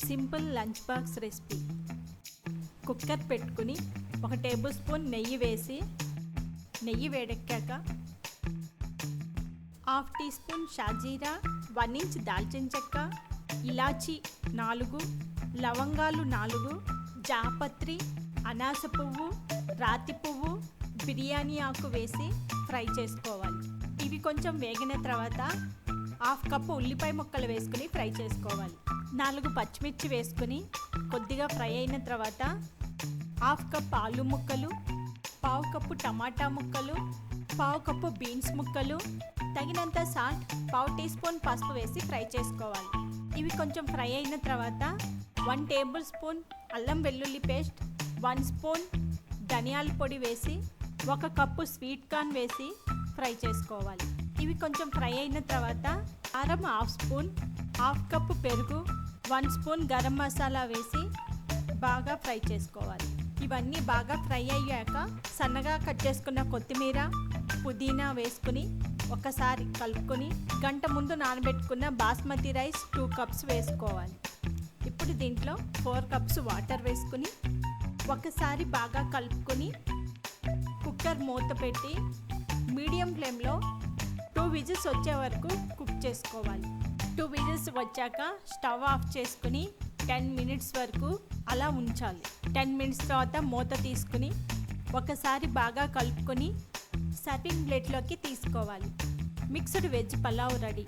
Simple lunch box recipe. Cooker పెట్టుకుని 1 table spoon నెయ్యి వేసి, నెయ్యి వేడెక్కాక హాఫ్ టీ స్పూన్ షాజీరా, 1 ఇంచ్ దాల్చిన చెక్క, ఇలాచి 4, లవంగాలు 4, జాపత్రి, అనాస పువ్వు, రాతి పువ్వు, బిర్యానీ ఆకు వేసి ఫ్రై చేసుకోవాలి. ఇవి కొంచెం వేగిన తర్వాత హాఫ్ కప్పు ఉల్లిపాయ ముక్కలు వేసుకుని ఫ్రై చేసుకోవాలి. 4 పచ్చిమిర్చి వేసుకుని కొద్దిగా ఫ్రై అయిన తర్వాత హాఫ్ కప్ ఆలు ముక్కలు, పావు కప్పు టమాటా ముక్కలు, పావు కప్పు బీన్స్ ముక్కలు, తగినంత సాల్ట్, పావు టీ స్పూన్ పసుపు వేసి ఫ్రై చేసుకోవాలి. ఇవి కొంచెం ఫ్రై అయిన తర్వాత 1 టేబుల్ స్పూన్ అల్లం వెల్లుల్లి పేస్ట్, 1 స్పూన్ ధనియాల పొడి వేసి 1 కప్పు స్వీట్ కార్న్ వేసి ఫ్రై చేసుకోవాలి. ఇవి కొంచెం ఫ్రై అయిన తర్వాత కారం హాఫ్ స్పూన్, హాఫ్ కప్పు పెరుగు, 1 స్పూన్ గరం మసాలా వేసి బాగా ఫ్రై చేసుకోవాలి. ఇవన్నీ బాగా ఫ్రై అయ్యాక సన్నగా కట్ చేసుకున్న కొత్తిమీర, పుదీనా వేసుకుని ఒకసారి కలుపుకొని గంట ముందు నానబెట్టుకున్న బాస్మతి రైస్ 2 కప్స్ వేసుకోవాలి. ఇప్పుడు దీంట్లో 4 కప్స్ వాటర్ వేసుకుని ఒకసారి బాగా కలుపుకొని కుక్కర్ మూత పెట్టి మీడియం ఫ్లేమ్లో 2 విజిల్స్ వచ్చే వరకు కుక్ చేసుకోవాలి. 2 విజిల్స్ వచ్చాక స్టవ్ ఆఫ్ చేసుకుని 10 మినిట్స్ వరకు అలా ఉంచాలి. 10 మినిట్స్ తర్వాత మూత తీసుకుని ఒకసారి బాగా కలుపుకొని సర్వింగ్ ప్లేట్లోకి తీసుకోవాలి. Mixed veg pulao ready.